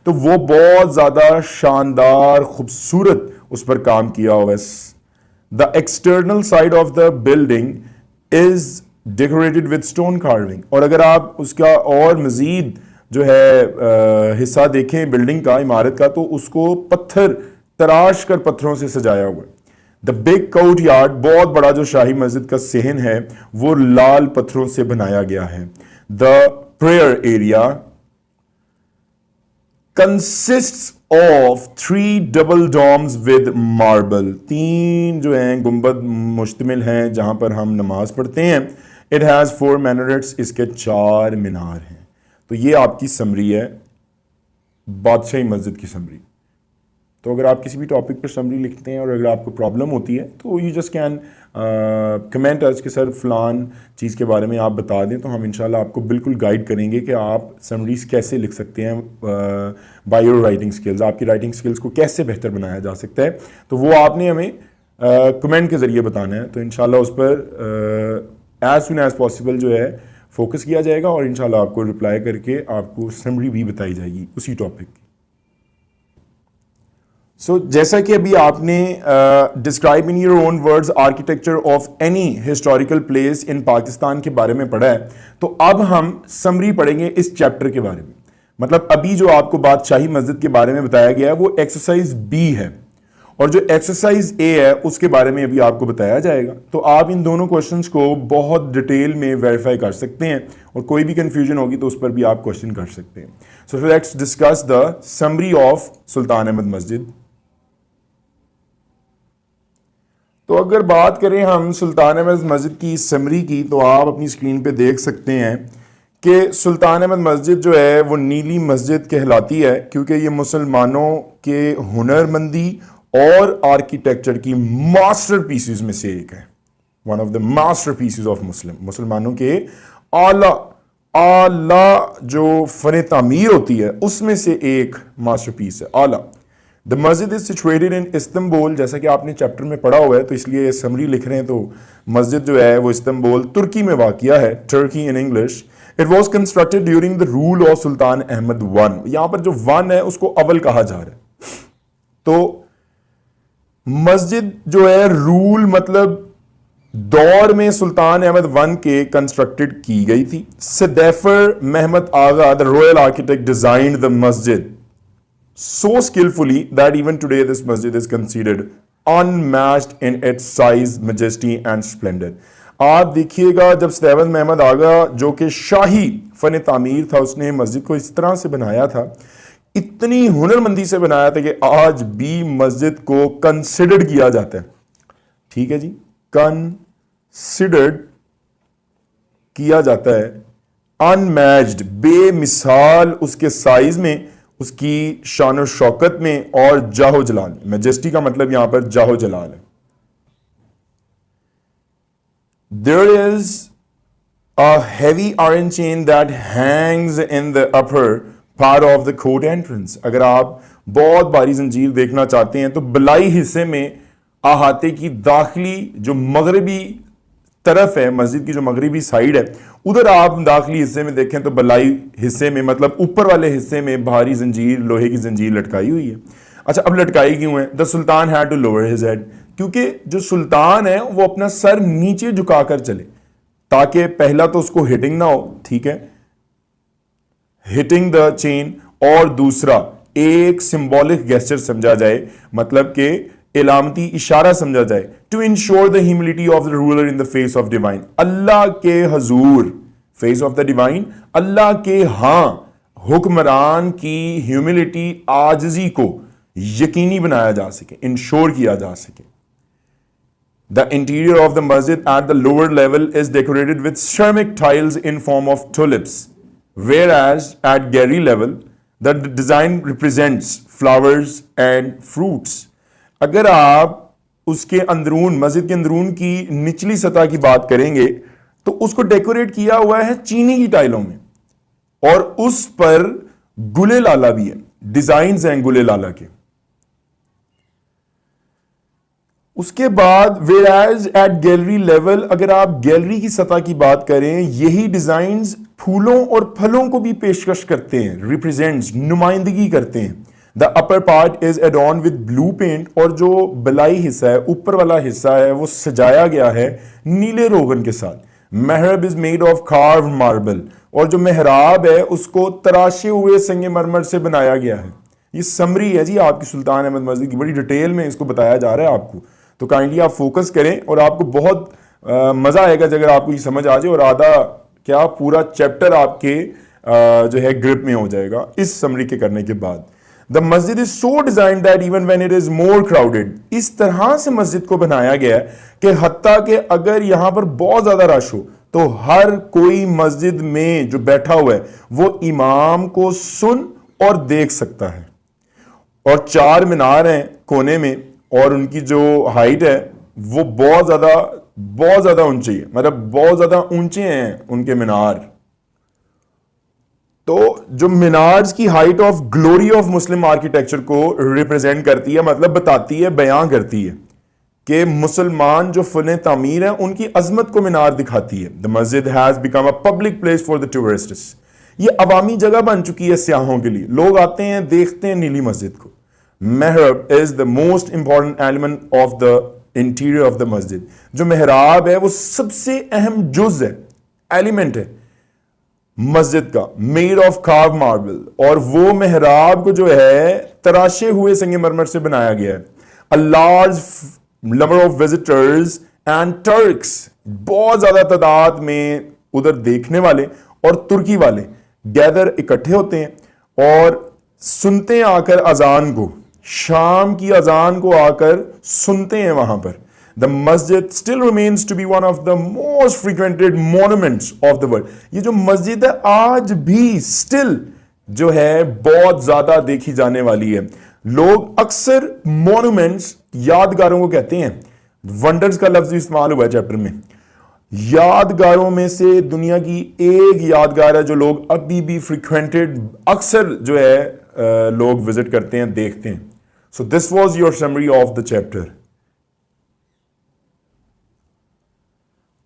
तो वो बहुत ज़्यादा शानदार खूबसूरत उस पर काम किया हुआ है। The external side of the building is decorated with stone carving. और अगर आप उसका और मज़ीद जो है हिस्सा देखें बिल्डिंग का, इमारत का, तो उसको पत्थर तराश कर पत्थरों से सजाया हुआ है। द बिग कोर्ट यार्ड, बहुत बड़ा जो शाही मस्जिद का सहन है वो लाल पत्थरों से बनाया गया है। The prayer area consists of 3 double domes with marble. 3 जो हैं गुंबद मुश्तमिल हैं जहां पर हम नमाज पढ़ते हैं। इट हैज़ 4 मिनारेट्स, इसके 4 मीनार हैं। तो ये आपकी समरी है बादशाही मस्जिद की समरी। तो अगर आप किसी भी टॉपिक पर समरी लिखते हैं और अगर आपको प्रॉब्लम होती है तो यू जस्ट कैन कमेंट अस कि सर फलान चीज़ के बारे में आप बता दें, तो हम इंशाल्लाह आपको बिल्कुल गाइड करेंगे कि आप समरीज कैसे लिख सकते हैं बाय योर राइटिंग स्किल्स। आपकी राइटिंग स्किल्स को कैसे बेहतर बनाया जा सकता है, तो वो आपने हमें कमेंट के ज़रिए बताना है। तो इंशाल्लाह उस पर एज सुन एज पॉसिबल जो है फोकस किया जाएगा और इंशाल्लाह आपको रिप्लाई करके आपको समरी भी बताई जाएगी उसी टॉपिक की। सो जैसा कि अभी आपने describe in your own words architecture of any historical place in Pakistan के बारे में पढ़ा है, तो अब हम समरी पढ़ेंगे इस चैप्टर के बारे में। मतलब अभी जो आपको बादशाही मस्जिद के बारे में बताया गया है वो एक्सरसाइज बी है, और जो एक्सरसाइज ए है उसके बारे में अभी आपको बताया जाएगा। तो आप इन दोनों क्वेश्चंस को बहुत डिटेल में वेरीफाई कर सकते हैं और कोई भी कंफ्यूजन होगी तो उस पर भी आप क्वेश्चन कर सकते हैं। So let's discuss the summary of Sultan Ahmed Masjid. तो अगर बात करें हम सुल्तान अहमद मस्जिद की समरी की, तो आप अपनी स्क्रीन पे देख सकते हैं कि सुल्तान अहमद मस्जिद जो है वो नीली मस्जिद कहलाती है, क्योंकि ये मुसलमानों के हुनरमंदी और आर्किटेक्चर की मास्टर पीसेस में से एक है। One of the master pieces of मुसलमानों के आला जो फन तामीर होती है उसमें से एक मास्टर पीस है, आला। The masjid is situated in Istanbul, जैसा कि आपने चैप्टर में पढ़ा हुआ है तो इसलिए समरी लिख रहे हैं, तो मस्जिद जो है वो इस्तांबुल तुर्की में वाक़िया है, Turkey in English. It was constructed during the rule of Sultan Ahmed one. यहां पर जो वन है उसको अव्वल कहा जा रहा है। तो मस्जिद जो है रूल मतलब दौर में सुल्तान अहमद वन के कंस्ट्रक्टेड की गई थी। Sedefkar Mehmed Agha the royal architect designed the masjid so skillfully that even today this masjid is considered unmatched in its size, majesty and splendor। आप देखिएगा जब सदैफर महमद आगा जो कि शाही फन तामीर था, उसने मस्जिद को इस तरह से बनाया था, इतनी हुनरमंदी से बनाया था कि आज भी मस्जिद को कंसिडर्ड किया जाता है। ठीक है जी, कंसिडर्ड किया जाता है, अनमैच्ड, बेमिसाल उसके साइज में, उसकी शान और शौकत में और जाहो जलाल में। मैजेस्टी का मतलब यहां पर जाहो जलाल है। There is a heavy iron chain that hangs in the upper part of the court entrance. अगर आप बहुत भारी जंजीर देखना चाहते हैं तो बलाई हिस्से में अहाते की दाखिली जो मगरबी तरफ है, मस्जिद की जो मगरबी साइड है, उधर आप दाखिली हिस्से में देखें तो बलाई हिस्से में मतलब ऊपर वाले हिस्से में भारी जंजीर, लोहे की जंजीर लटकाई हुई है। अच्छा, अब लटकाई क्यों है? The sultan had to lower his head, क्योंकि जो सुल्तान है वो अपना सर नीचे झुकाकर चले, ताकि पहला तो उसको हिटिंग ना हो, ठीक है, हिटिंग द चेन, और दूसरा एक सिंबॉलिक गेस्चर समझा जाए, मतलब के इलामती इशारा समझा जाए, to ensure the humility of the ruler in the face of divine. अल्लाह के हजूर, फेस ऑफ द डिवाइन, अल्लाह के हां हुक्मरान की ह्यूमिलिटी, आजिजी को यकीनी बनाया जा सके, इंश्योर किया जा सके। द इंटीरियर ऑफ द मस्जिद at the lower level is decorated with ceramic tiles in form of tulips, whereas at gallery level the design represents flowers and fruits। अगर आप उसके अंदरून, मस्जिद के अंदरून की निचली सतह की बात करेंगे तो उसको डेकोरेट किया हुआ है चीनी की टाइलों में, और उस पर गुले लाला भी है, डिजाइन्स हैं गुले लाला के। उसके बाद वेराज एट गैलरी लेवल, अगर आप गैलरी की सतह की बात करें, यही डिजाइन्स फूलों और फलों को भी पेशकश करते हैं, रिप्रेजेंट्स, नुमाइंदगी करते हैं। The upper part is adorned with blue paint, और जो बलाई हिस्सा है, ऊपर वाला हिस्सा है, वो सजाया गया है नीले रोगन के साथ। Mihrab is made of carve marble, और जो मेहराब है उसको तराशे हुए संगमरमर से बनाया गया है। ये समरी है जी आपकी सुल्तान अहमद मस्जिद की, बड़ी डिटेल में इसको बताया जा रहा है आपको, तो काइंडली आप फोकस करें और आपको बहुत मजा आएगा अगर आपको ये समझ आ जाए, और आधा क्या पूरा चैप्टर आपके जो है ग्रिप में हो जाएगा इस समरी के करने के बाद। The masjid is so designed that even when it is more crowded, इस तरह से मस्जिद को बनाया गया है कि हत्ता कि अगर यहां पर बहुत ज्यादा रश हो तो हर कोई मस्जिद में जो बैठा हुआ है वो इमाम को सुन और देख सकता है। और 4 मीनार हैं कोने में, और उनकी जो हाइट है वो बहुत ज्यादा ऊंची है, मतलब बहुत ज्यादा ऊंचे हैं उनके मीनार। तो जो मीनार्स की height of glory of Muslim architecture को रिप्रेजेंट करती है, मतलब बताती है, बयां करती है कि मुसलमान जो फन तामीर है उनकी अजमत को मीनार दिखाती है। द मस्जिद has become a public place for the tourists, ये अवामी जगह बन चुकी है सियाहों के लिए, लोग आते हैं देखते हैं नीली मस्जिद को। Mihrab is the most important element of the interior of the masjid, जो मेहराब है वो सबसे अहम जुज है, एलिमेंट है मस्जिद का, मेड ऑफ कार्व मार्बल, और वो मेहराब को जो है तराशे हुए संगमरमर से बनाया गया है। A large number of visitors and Turks, बहुत ज्यादा तादाद में उधर देखने वाले और तुर्की वाले गैदर इकट्ठे होते हैं और सुनते हैं आकर अजान को, शाम की अजान को आकर सुनते हैं वहां पर। The masjid still remains to be one of the most frequented monuments of the world। ये जो मस्जिद है आज भी स्टिल जो है बहुत ज्यादा देखी जाने वाली है। लोग अक्सर मॉन्यूमेंट्स, यादगारों को कहते हैं, वंडर्स का लफ्ज इस्तेमाल हुआ है चैप्टर में। यादगारों में से दुनिया की एक यादगार है जो लोग अभी भी फ्रिक्वेंटेड, अक्सर जो है लोग विजिट करते हैं, देखते हैं। So this was your summary of the chapter.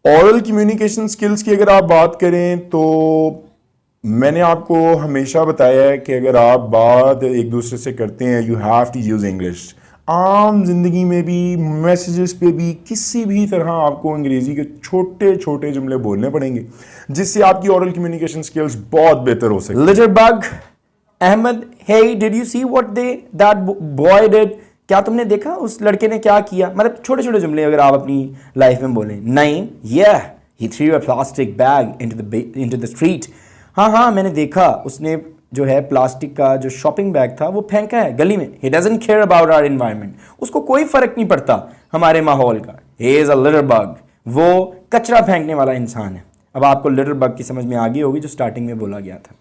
Oral communication skills की अगर आप बात करें तो मैंने आपको हमेशा बताया है कि अगर आप बात एक दूसरे से करते हैं you have to use English. आम जिंदगी में भी, मैसेजेस पे भी, किसी भी तरह आपको अंग्रेजी के छोटे छोटे जुमले बोलने पड़ेंगे जिससे आपकी ओरल कम्युनिकेशन स्किल्स बहुत बेहतर हो सके। Little bug, Ahmed, hey, did you see what that boy did? क्या तुमने देखा उस लड़के ने क्या किया? मतलब छोटे छोटे जुमले अगर आप अपनी लाइफ में बोलें। Naeem, yeah, he threw a plastic bag into the street. हाँ, मैंने देखा उसने जो है प्लास्टिक का जो शॉपिंग बैग था वो फेंका है गली में। He doesn't care about our environment. उसको कोई फर्क नहीं पड़ता हमारे माहौल का। He is a little bug. वो कचरा फेंकने वाला इंसान है। अब आपको लिटिल बग की समझ में आ गई होगी जो स्टार्टिंग में बोला गया था।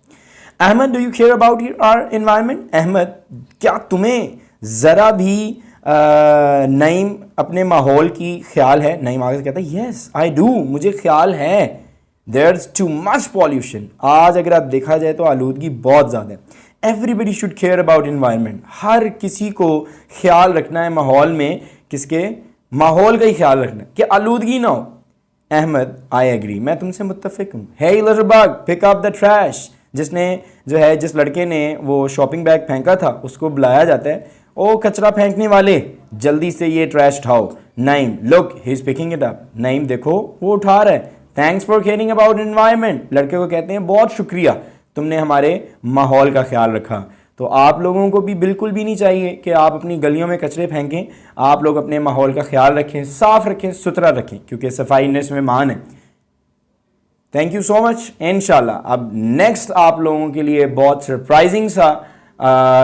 Ahmed, do you care about our environment? Ahmed, क्या तुम्हें ज़रा भी नईम अपने माहौल की ख्याल है? नईम आगे से कहता है यस आई डू, मुझे ख्याल है। There's too much pollution. आज अगर आप देखा जाए तो आलूदगी बहुत ज़्यादा है। Everybody should care about environment. हर किसी को ख्याल रखना है माहौल में, किसके? माहौल का ही ख्याल रखना है कि आलूदगी ना हो। अहमद, आई एग्री, मैं तुमसे मुत्तफिक हूँ। Hey little bug, pick up the trash. जिस लड़के ने वो शॉपिंग बैग फेंका था उसको बुलाया जाता है, ओ कचरा फेंकने वाले, जल्दी से ये ट्रैश उठाओ। Naeem, look he is picking it up. Naeem, देखो वो उठा रहा है। Thanks for caring about environment. लड़के को कहते हैं बहुत शुक्रिया, तुमने हमारे माहौल का ख्याल रखा। तो आप लोगों को भी बिल्कुल भी नहीं चाहिए कि आप अपनी गलियों में कचरे फेंकें। आप लोग अपने माहौल का ख्याल रखें, साफ रखें, सुथरा रखें, क्योंकि सफाई इसमें मान है। Thank you so much. इंशाल्लाह अब नेक्स्ट आप लोगों के लिए बहुत सरप्राइजिंग सा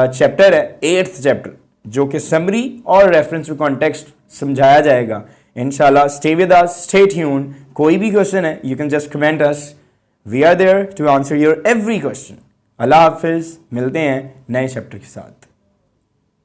चैप्टर है, 8th चैप्टर, जो कि समरी और रेफरेंस टू कॉन्टेक्स्ट समझाया जाएगा। इंशाल्लाह stay with us, stay tune. कोई भी क्वेश्चन है you can just comment us, we are there to answer your every question. अल्लाह हाफिज, मिलते हैं नए चैप्टर के साथ।